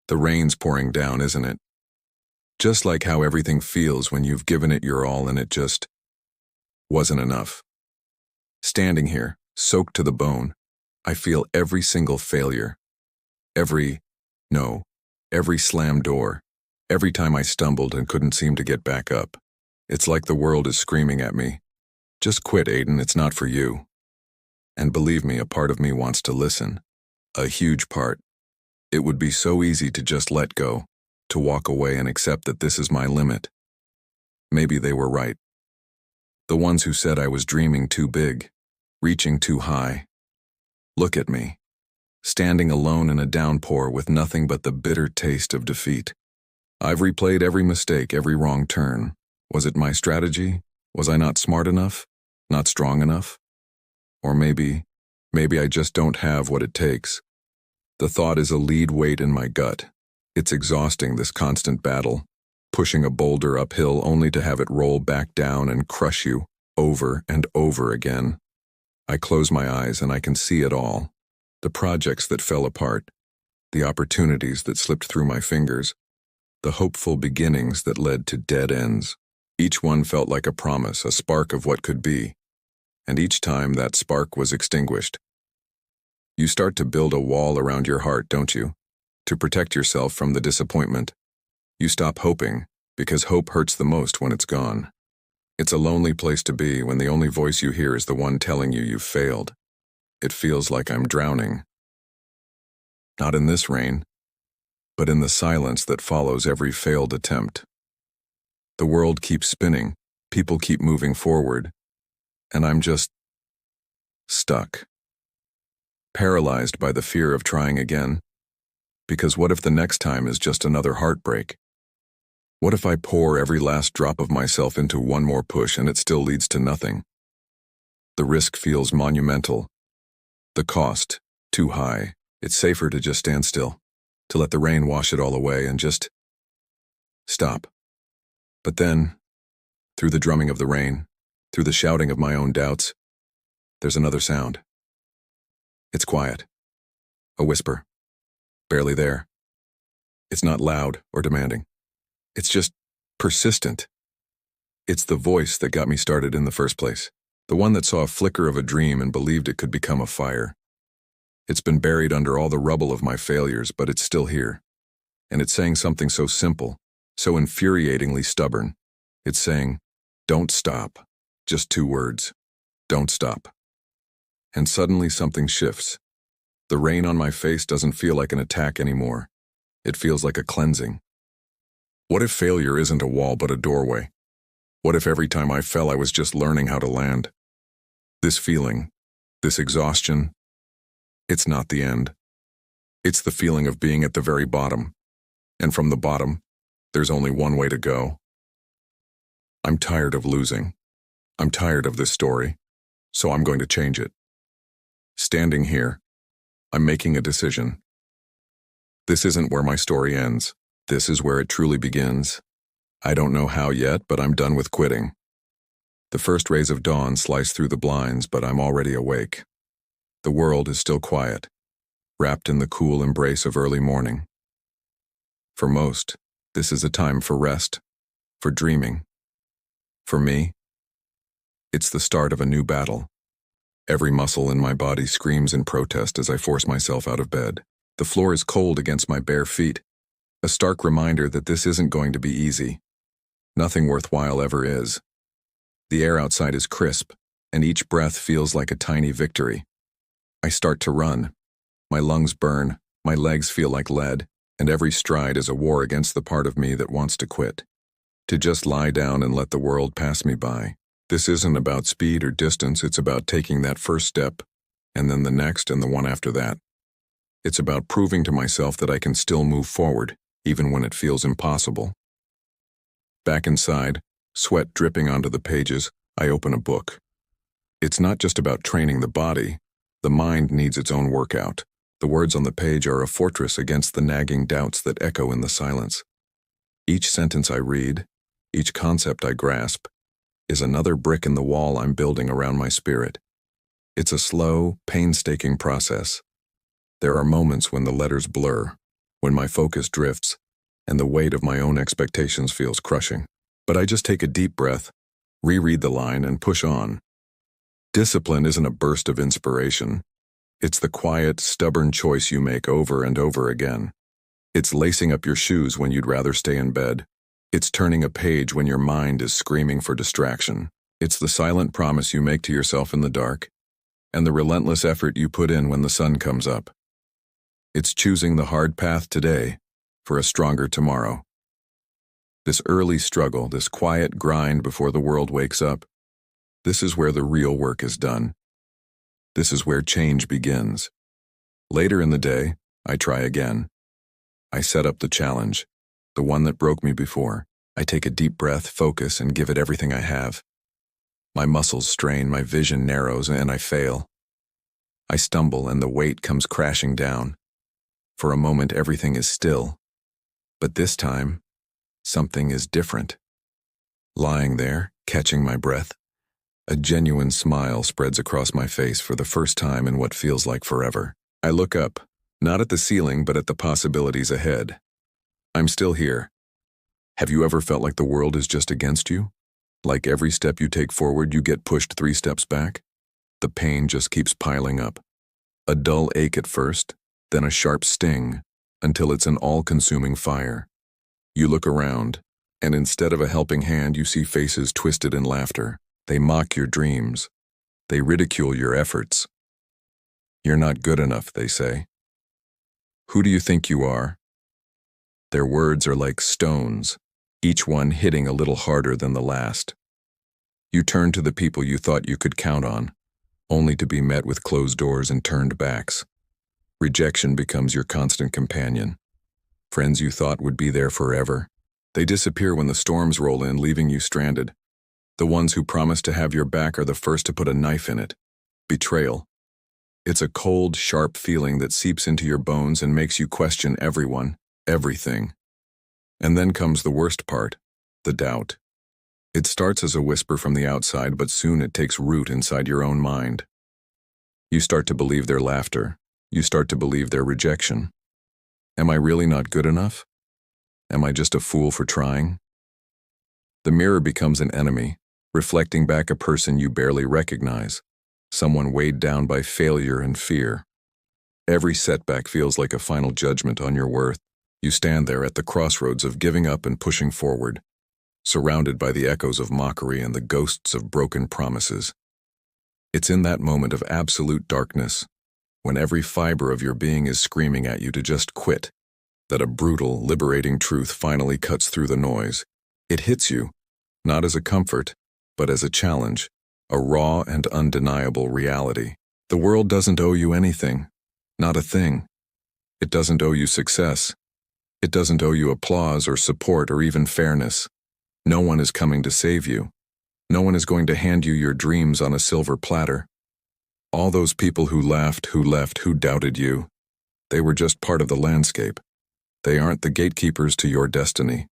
The rain's pouring down, isn't it? Just like how everything feels when you've given it your all and it just wasn't enough. Standing here, soaked to the bone, I feel every single failure. Every, no, every slammed door. Every time I stumbled and couldn't seem to get back up. It's like the world is screaming at me. Just quit, Aiden, it's not for you. And believe me, a part of me wants to listen. A huge part. It would be so easy to just let go, to walk away and accept that this is my limit. Maybe they were right. The ones who said I was dreaming too big, reaching too high. Look at me, standing alone in a downpour with nothing but the bitter taste of defeat. I've replayed every mistake, every wrong turn. Was it my strategy? Was I not smart enough? Not strong enough? Or maybe I just don't have what it takes. The thought is a lead weight in my gut. It's exhausting, this constant battle, pushing a boulder uphill only to have it roll back down and crush you over and over again. I close my eyes and I can see it all. The projects that fell apart, the opportunities that slipped through my fingers, the hopeful beginnings that led to dead ends. Each one felt like a promise, a spark of what could be. And each time that spark was extinguished. You start to build a wall around your heart, don't you? To protect yourself from the disappointment. You stop hoping, because hope hurts the most when it's gone. It's a lonely place to be when the only voice you hear is the one telling you you've failed. It feels like I'm drowning. Not in this rain, but in the silence that follows every failed attempt. The world keeps spinning, people keep moving forward, and I'm just stuck. Paralyzed by the fear of trying again. Because what if the next time is just another heartbreak? What if I pour every last drop of myself into one more push and it still leads to nothing? The risk feels monumental. The cost, too high. It's safer to just stand still, to let the rain wash it all away and just stop. But then, through the drumming of the rain, through the shouting of my own doubts, there's another sound. It's quiet. A whisper. Barely there. It's not loud or demanding. It's just persistent. It's the voice that got me started in the first place. The one that saw a flicker of a dream and believed it could become a fire. It's been buried under all the rubble of my failures, but it's still here. And it's saying something so simple, so infuriatingly stubborn. It's saying, don't stop. Just 2 words. Don't stop. And suddenly something shifts. The rain on my face doesn't feel like an attack anymore. It feels like a cleansing. What if failure isn't a wall but a doorway? What if every time I fell I was just learning how to land? This feeling, this exhaustion, it's not the end. It's the feeling of being at the very bottom. And from the bottom, there's only one way to go. I'm tired of losing. I'm tired of this story, so I'm going to change it. Standing here, I'm making a decision. This isn't where my story ends. This is where it truly begins. I don't know how yet, but I'm done with quitting. The first rays of dawn slice through the blinds, but I'm already awake. The world is still quiet, wrapped in the cool embrace of early morning. For most, this is a time for rest, for dreaming. For me, it's the start of a new battle. Every muscle in my body screams in protest as I force myself out of bed. The floor is cold against my bare feet, a stark reminder that this isn't going to be easy. Nothing worthwhile ever is. The air outside is crisp, and each breath feels like a tiny victory. I start to run. My lungs burn, my legs feel like lead, and every stride is a war against the part of me that wants to quit. To just lie down and let the world pass me by. This isn't about speed or distance, it's about taking that first step, and then the next and the one after that. It's about proving to myself that I can still move forward, even when it feels impossible. Back inside, sweat dripping onto the pages, I open a book. It's not just about training the body. The mind needs its own workout. The words on the page are a fortress against the nagging doubts that echo in the silence. Each sentence I read, each concept I grasp, is another brick in the wall I'm building around my spirit. It's a slow, painstaking process. There are moments when the letters blur, when my focus drifts, and the weight of my own expectations feels crushing. But I just take a deep breath, reread the line, and push on. Discipline isn't a burst of inspiration. It's the quiet, stubborn choice you make over and over again. It's lacing up your shoes when you'd rather stay in bed. It's turning a page when your mind is screaming for distraction. It's the silent promise you make to yourself in the dark, and the relentless effort you put in when the sun comes up. It's choosing the hard path today for a stronger tomorrow. This early struggle, this quiet grind before the world wakes up, this is where the real work is done. This is where change begins. Later in the day, I try again. I set up the challenge, the one that broke me before. I take a deep breath, focus, and give it everything I have. My muscles strain, my vision narrows, and I fail. I stumble, and the weight comes crashing down. For a moment, everything is still. But this time, something is different. Lying there, catching my breath, a genuine smile spreads across my face for the first time in what feels like forever. I look up, not at the ceiling, but at the possibilities ahead. I'm still here. Have you ever felt like the world is just against you? Like every step you take forward, you get pushed 3 steps back? The pain just keeps piling up. A dull ache at first, then a sharp sting, until it's an all-consuming fire. You look around, and instead of a helping hand, you see faces twisted in laughter. They mock your dreams. They ridicule your efforts. You're not good enough, they say. Who do you think you are? Their words are like stones, each one hitting a little harder than the last. You turn to the people you thought you could count on, only to be met with closed doors and turned backs. Rejection becomes your constant companion. Friends you thought would be there forever, they disappear when the storms roll in, leaving you stranded. The ones who promise to have your back are the first to put a knife in it. Betrayal. It's a cold, sharp feeling that seeps into your bones and makes you question everyone, everything. And then comes the worst part, the doubt. It starts as a whisper from the outside, but soon it takes root inside your own mind. You start to believe their laughter. You start to believe their rejection. Am I really not good enough? Am I just a fool for trying? The mirror becomes an enemy, reflecting back a person you barely recognize, someone weighed down by failure and fear. Every setback feels like a final judgment on your worth. You stand there at the crossroads of giving up and pushing forward, surrounded by the echoes of mockery and the ghosts of broken promises. It's in that moment of absolute darkness, when every fiber of your being is screaming at you to just quit, that a brutal, liberating truth finally cuts through the noise. It hits you, not as a comfort, but as a challenge, a raw and undeniable reality. The world doesn't owe you anything, not a thing. It doesn't owe you success. It doesn't owe you applause or support or even fairness. No one is coming to save you. No one is going to hand you your dreams on a silver platter. All those people who laughed, who left, who doubted you, they were just part of the landscape. They aren't the gatekeepers to your destiny.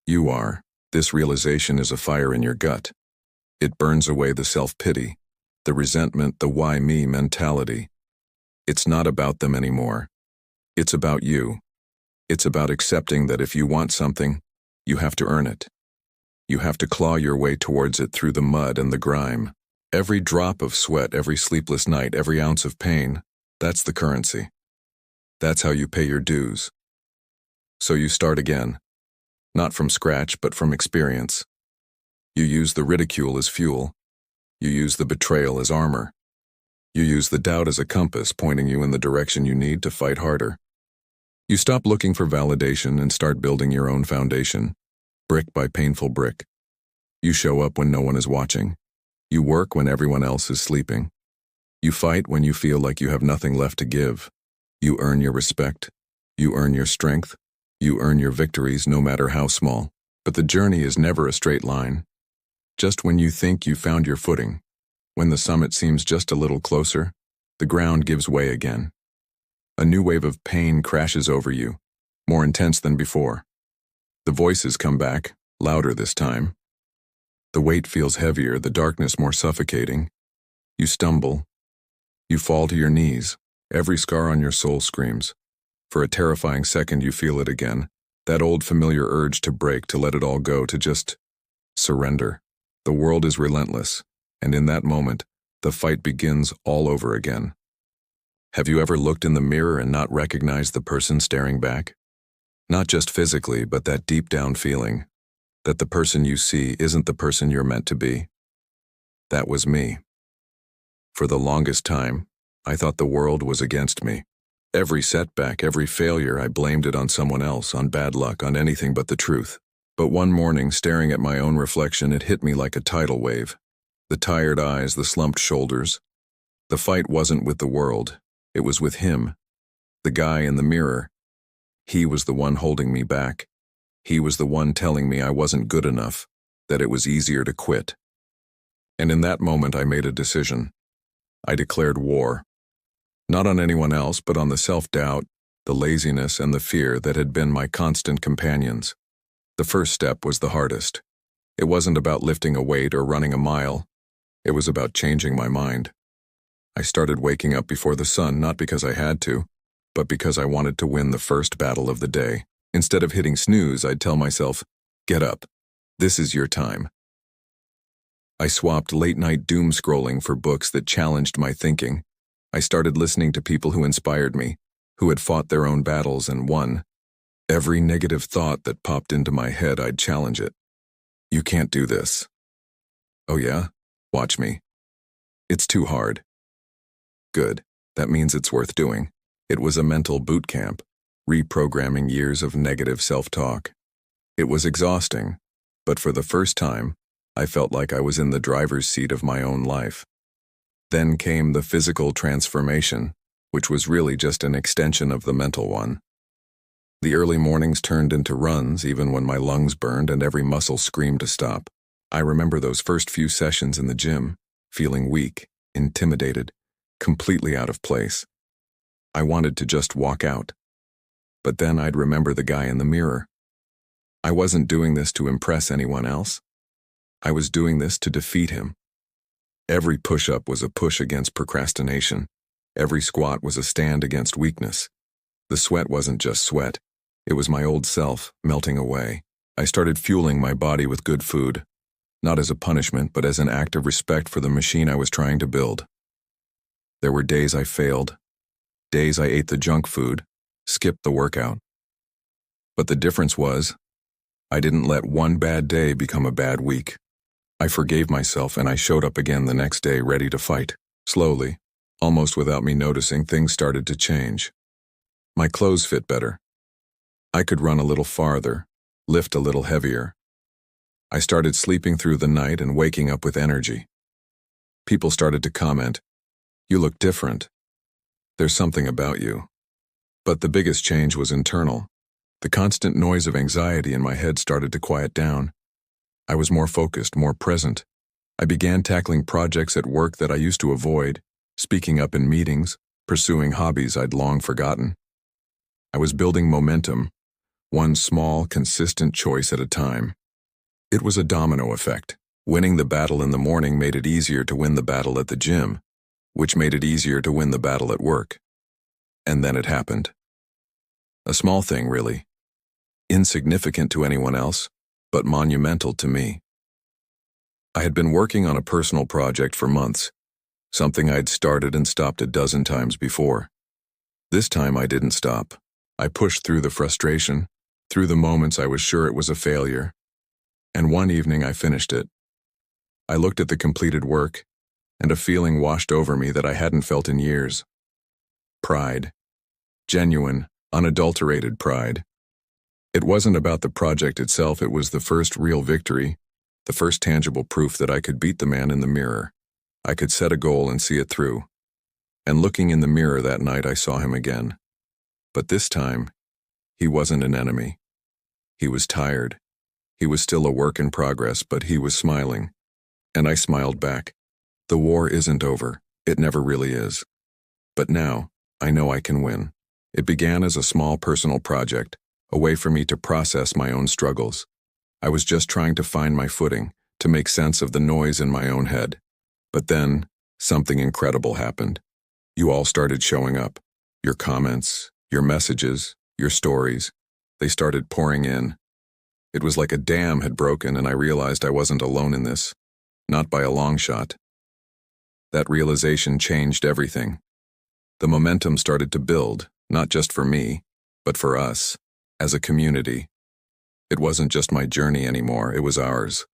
You are. This realization is a fire in your gut. It burns away the self-pity, the resentment, the why me mentality. It's not about them anymore. It's about you. It's about accepting that if you want something, you have to earn it. You have to claw your way towards it through the mud and the grime. Every drop of sweat, every sleepless night, every ounce of pain, that's the currency. That's how you pay your dues. So you start again, not from scratch, but from experience. You use the ridicule as fuel. You use the betrayal as armor. You use the doubt as a compass, pointing you in the direction you need to fight harder. You stop looking for validation and start building your own foundation, brick by painful brick. You show up when no one is watching. You work when everyone else is sleeping. You fight when you feel like you have nothing left to give. You earn your respect. You earn your strength. You earn your victories, no matter how small. But the journey is never a straight line. Just when you think you found your footing, when the summit seems just a little closer, the ground gives way again. A new wave of pain crashes over you, more intense than before. The voices come back, louder this time. The weight feels heavier, the darkness more suffocating. You stumble. You fall to your knees. Every scar on your soul screams, For a terrifying second you feel it again, that old familiar urge to break, to let it all go, to just surrender. The world is relentless, and in that moment, the fight begins all over again. Have you ever looked in the mirror and not recognized the person staring back? Not just physically, but that deep down feeling that the person you see isn't the person you're meant to be. That was me. For the longest time, I thought the world was against me. Every setback, every failure, I blamed it on someone else, on bad luck, on anything but the truth. But one morning, staring at my own reflection, it hit me like a tidal wave. The tired eyes, the slumped shoulders. The fight wasn't with the world. It was with him. The guy in the mirror. He was the one holding me back. He was the one telling me I wasn't good enough, that it was easier to quit. And in that moment, I made a decision. I declared war. Not on anyone else, but on the self-doubt, the laziness, and the fear that had been my constant companions. The first step was the hardest. It wasn't about lifting a weight or running a mile. It was about changing my mind. I started waking up before the sun, not because I had to, but because I wanted to win the first battle of the day. Instead of hitting snooze, I'd tell myself, "Get up. This is your time." I swapped late-night doom scrolling for books that challenged my thinking. I started listening to people who inspired me, who had fought their own battles and won. Every negative thought that popped into my head, I'd challenge it. "You can't do this." "Oh yeah? Watch me." "It's too hard." Good. That means it's worth doing. It was a mental boot camp, reprogramming years of negative self-talk. It was exhausting, but for the first time, I felt like I was in the driver's seat of my own life. Then came the physical transformation, which was really just an extension of the mental one. The early mornings turned into runs, even when my lungs burned and every muscle screamed to stop. I remember those first few sessions in the gym, feeling weak, intimidated, completely out of place. I wanted to just walk out. But then I'd remember the guy in the mirror. I wasn't doing this to impress anyone else. I was doing this to defeat him. Every push-up was a push against procrastination. Every squat was a stand against weakness. The sweat wasn't just sweat. It was my old self melting away. I started fueling my body with good food, not as a punishment, but as an act of respect for the machine I was trying to build. There were days I failed, days I ate the junk food, skipped the workout. But the difference was, I didn't let one bad day become a bad week. I forgave myself and I showed up again the next day ready to fight. Slowly, almost without me noticing, things started to change. My clothes fit better. I could run a little farther, lift a little heavier. I started sleeping through the night and waking up with energy. People started to comment, "You look different. There's something about you." But the biggest change was internal. The constant noise of anxiety in my head started to quiet down. I was more focused, more present. I began tackling projects at work that I used to avoid, speaking up in meetings, pursuing hobbies I'd long forgotten. I was building momentum, one small, consistent choice at a time. It was a domino effect. Winning the battle in the morning made it easier to win the battle at the gym, which made it easier to win the battle at work. And then it happened. A small thing, really. Insignificant to anyone else, but monumental to me. I had been working on a personal project for months, something I'd started and stopped a dozen times before. This time I didn't stop. I pushed through the frustration, through the moments I was sure it was a failure. And one evening I finished it. I looked at the completed work, and a feeling washed over me that I hadn't felt in years. Pride. Genuine, unadulterated pride. It wasn't about the project itself, it was the first real victory, the first tangible proof that I could beat the man in the mirror. I could set a goal and see it through. And looking in the mirror that night, I saw him again. But this time, he wasn't an enemy. He was tired. He was still a work in progress, but he was smiling. And I smiled back. The war isn't over. It never really is. But now, I know I can win. It began as a small personal project, a way for me to process my own struggles. I was just trying to find my footing, to make sense of the noise in my own head. But then, something incredible happened. You all started showing up. Your comments, Your messages, your stories, they started pouring in. It was like a dam had broken, and I realized I wasn't alone in this. Not by a long shot. That realization changed everything. The momentum started to build, not just for me, but for us, as a community. It wasn't just my journey anymore, it was ours.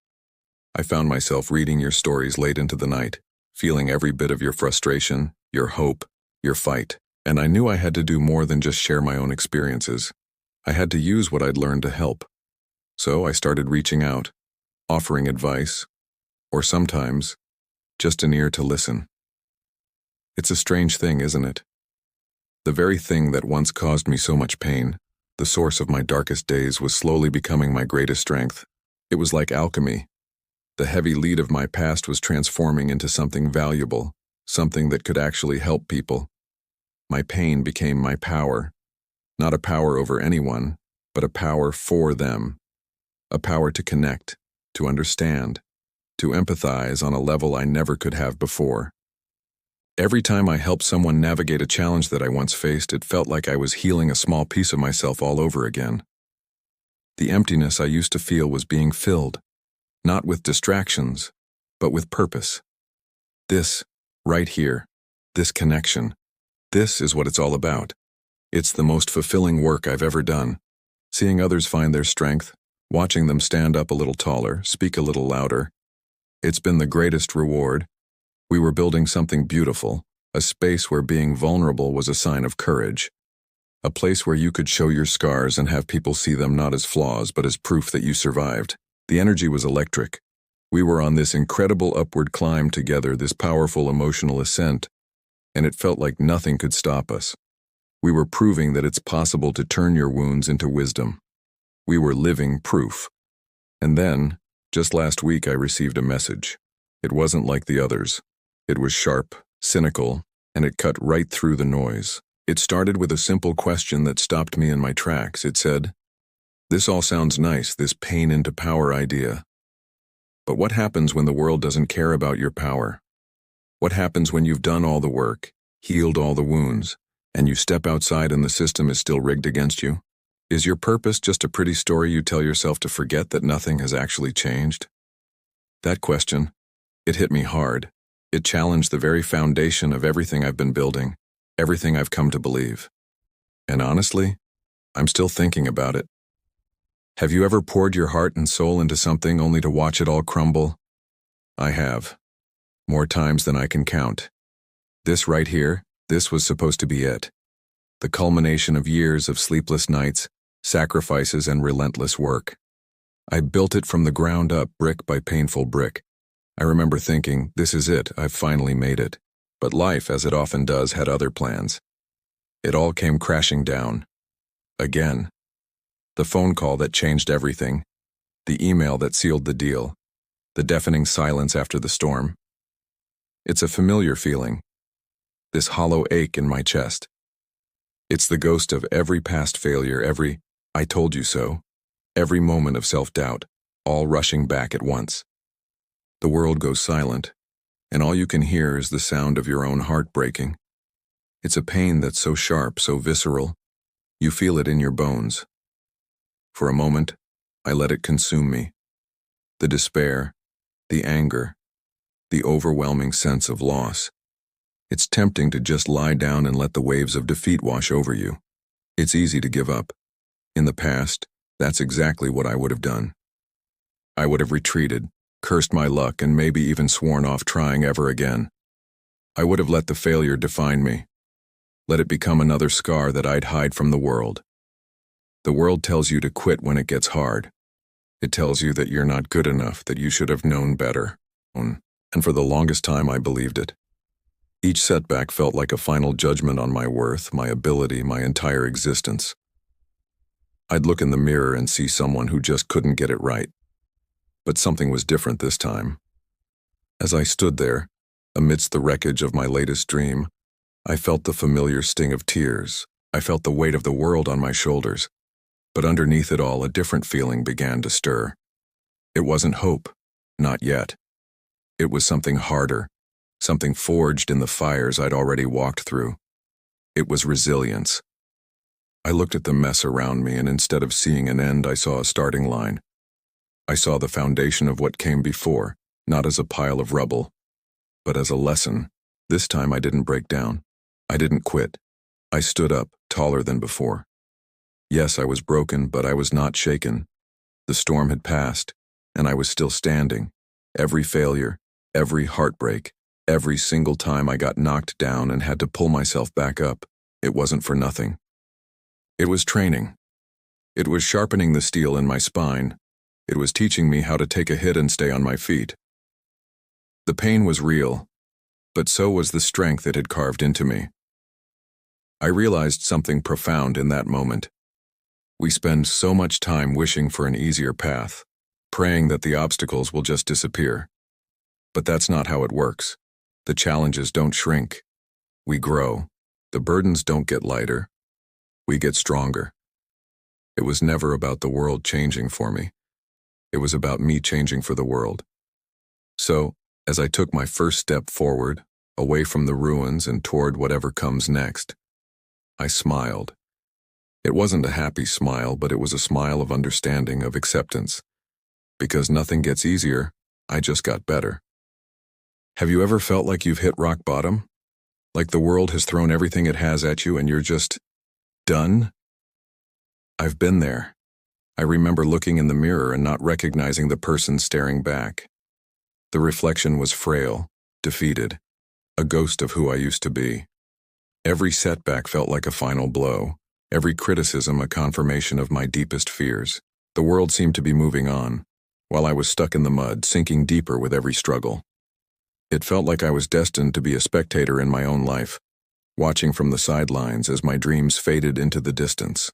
I found myself reading your stories late into the night, feeling every bit of your frustration, your hope, your fight. And I knew I had to do more than just share my own experiences. I had to use what I'd learned to help. So I started reaching out, offering advice, or sometimes, just an ear to listen. It's a strange thing, isn't it? The very thing that once caused me so much pain, the source of my darkest days, was slowly becoming my greatest strength. It was like alchemy. The heavy lead of my past was transforming into something valuable, something that could actually help people. My pain became my power. Not a power over anyone, but a power for them. A power to connect, to understand, to empathize on a level I never could have before. Every time I helped someone navigate a challenge that I once faced, it felt like I was healing a small piece of myself all over again. The emptiness I used to feel was being filled, not with distractions, but with purpose. This, right here, this connection, this is what it's all about. It's the most fulfilling work I've ever done. Seeing others find their strength, watching them stand up a little taller, speak a little louder. It's been the greatest reward. We were building something beautiful, a space where being vulnerable was a sign of courage. A place where you could show your scars and have people see them not as flaws but as proof that you survived. The energy was electric. We were on this incredible upward climb together, this powerful emotional ascent, and it felt like nothing could stop us. We were proving that it's possible to turn your wounds into wisdom. We were living proof. And then, just last week, I received a message. It wasn't like the others. It was sharp, cynical, and it cut right through the noise. It started with a simple question that stopped me in my tracks. It said, "This all sounds nice, this pain into power idea. But what happens when the world doesn't care about your power? What happens when you've done all the work, healed all the wounds, and you step outside and the system is still rigged against you? Is your purpose just a pretty story you tell yourself to forget that nothing has actually changed?" That question, it hit me hard. It challenged the very foundation of everything I've been building, everything I've come to believe. And honestly, I'm still thinking about it. Have you ever poured your heart and soul into something only to watch it all crumble? I have. More times than I can count. This right here, this was supposed to be it. The culmination of years of sleepless nights, sacrifices, and relentless work. I built it from the ground up, brick by painful brick. I remember thinking, this is it, I've finally made it. But life, as it often does, had other plans. It all came crashing down. Again. The phone call that changed everything. The email that sealed the deal. The deafening silence after the storm. It's a familiar feeling. This hollow ache in my chest. It's the ghost of every past failure, every "I told you so," every moment of self-doubt, all rushing back at once. The world goes silent, and all you can hear is the sound of your own heart breaking. It's a pain that's so sharp, so visceral, you feel it in your bones. For a moment, I let it consume me. The despair, the anger, the overwhelming sense of loss. It's tempting to just lie down and let the waves of defeat wash over you. It's easy to give up. In the past, that's exactly what I would have done. I would have retreated, cursed my luck, and maybe even sworn off trying ever again. I would have let the failure define me. Let it become another scar that I'd hide from the world. The world tells you to quit when it gets hard. It tells you that you're not good enough, that you should have known better. And for the longest time I believed it. Each setback felt like a final judgment on my worth, my ability, my entire existence. I'd look in the mirror and see someone who just couldn't get it right. But something was different this time. As I stood there, amidst the wreckage of my latest dream, I felt the familiar sting of tears. I felt the weight of the world on my shoulders. But underneath it all, a different feeling began to stir. It wasn't hope, not yet. It was something harder, something forged in the fires I'd already walked through. It was resilience. I looked at the mess around me, and instead of seeing an end, I saw a starting line. I saw the foundation of what came before, not as a pile of rubble, but as a lesson. This time I didn't break down. I didn't quit. I stood up, taller than before. Yes, I was broken, but I was not shaken. The storm had passed, and I was still standing. Every failure, every heartbreak, every single time I got knocked down and had to pull myself back up, it wasn't for nothing. It was training. It was sharpening the steel in my spine. It was teaching me how to take a hit and stay on my feet. The pain was real, but so was the strength it had carved into me. I realized something profound in that moment. We spend so much time wishing for an easier path, praying that the obstacles will just disappear. But that's not how it works. The challenges don't shrink. We grow. The burdens don't get lighter. We get stronger. It was never about the world changing for me. It was about me changing for the world. So, as I took my first step forward, away from the ruins and toward whatever comes next, I smiled. It wasn't a happy smile, but it was a smile of understanding, of acceptance. Because nothing gets easier, I just got better. Have you ever felt like you've hit rock bottom? Like the world has thrown everything it has at you and you're just done? I've been there. I remember looking in the mirror and not recognizing the person staring back. The reflection was frail, defeated, a ghost of who I used to be. Every setback felt like a final blow, every criticism a confirmation of my deepest fears. The world seemed to be moving on, while I was stuck in the mud, sinking deeper with every struggle. It felt like I was destined to be a spectator in my own life, watching from the sidelines as my dreams faded into the distance.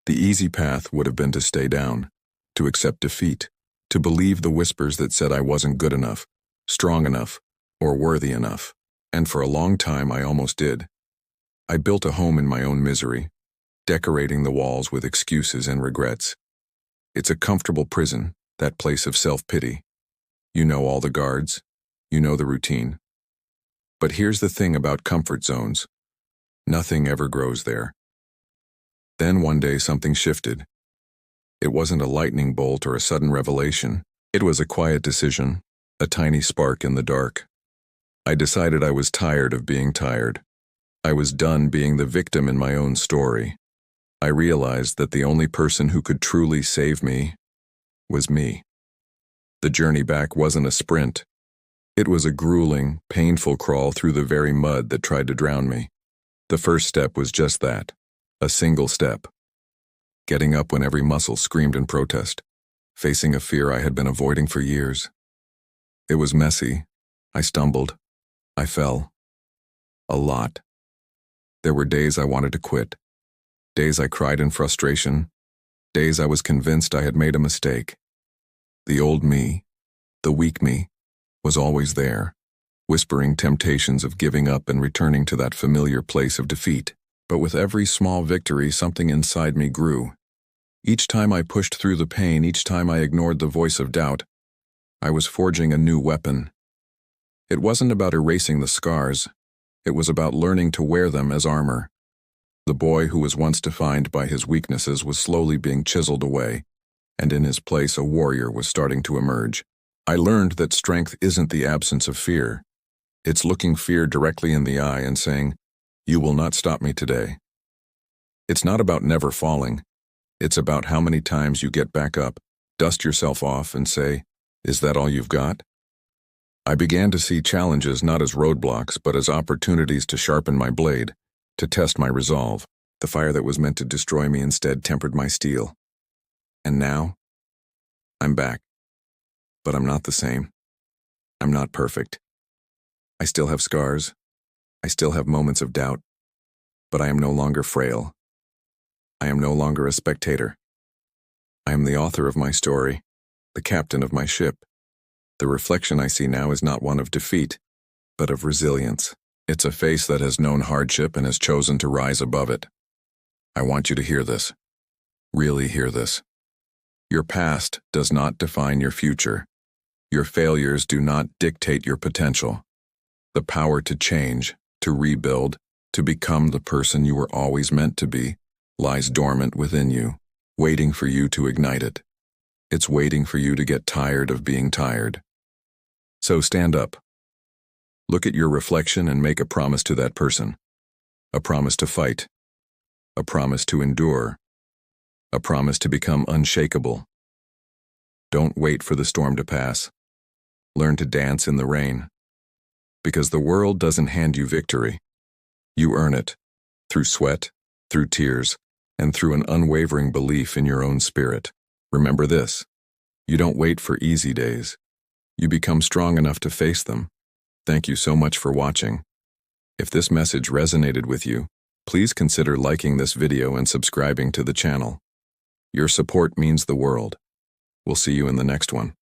The easy path would have been to stay down, to accept defeat, to believe the whispers that said I wasn't good enough, strong enough, or worthy enough. And for a long time I almost did. I built a home in my own misery, decorating the walls with excuses and regrets. It's a comfortable prison, that place of self-pity. You know all the guards. You know the routine. But here's the thing about comfort zones. Nothing ever grows there. Then one day something shifted. It wasn't a lightning bolt or a sudden revelation. It was a quiet decision, a tiny spark in the dark. I decided I was tired of being tired. I was done being the victim in my own story. I realized that the only person who could truly save me was me. The journey back wasn't a sprint. It was a grueling, painful crawl through the very mud that tried to drown me. The first step was just that, a single step. Getting up when every muscle screamed in protest, facing a fear I had been avoiding for years. It was messy. I stumbled. I fell. A lot. There were days I wanted to quit. Days I cried in frustration. Days I was convinced I had made a mistake. The old me, the weak me, was always there, whispering temptations of giving up and returning to that familiar place of defeat. But with every small victory, something inside me grew. Each time I pushed through the pain, each time I ignored the voice of doubt, I was forging a new weapon. It wasn't about erasing the scars. It was about learning to wear them as armor. The boy who was once defined by his weaknesses was slowly being chiseled away, and in his place a warrior was starting to emerge. I learned that strength isn't the absence of fear. It's looking fear directly in the eye and saying, "You will not stop me today." It's not about never falling. It's about how many times you get back up, dust yourself off, and say, "Is that all you've got?" I began to see challenges not as roadblocks, but as opportunities to sharpen my blade, to test my resolve. The fire that was meant to destroy me instead tempered my steel. And now, I'm back. But I'm not the same. I'm not perfect. I still have scars. I still have moments of doubt. But I am no longer frail. I am no longer a spectator. I am the author of my story, the captain of my ship. The reflection I see now is not one of defeat, but of resilience. It's a face that has known hardship and has chosen to rise above it. I want you to hear this. Really hear this. Your past does not define your future. Your failures do not dictate your potential. The power to change, to rebuild, to become the person you were always meant to be, lies dormant within you, waiting for you to ignite it. It's waiting for you to get tired of being tired. So stand up. Look at your reflection and make a promise to that person. A promise to fight. A promise to endure. A promise to become unshakable. Don't wait for the storm to pass. Learn to dance in the rain. Because the world doesn't hand you victory. You earn it. Through sweat, through tears, and through an unwavering belief in your own spirit. Remember this. You don't wait for easy days. You become strong enough to face them. Thank you so much for watching. If this message resonated with you, please consider liking this video and subscribing to the channel. Your support means the world. We'll see you in the next one.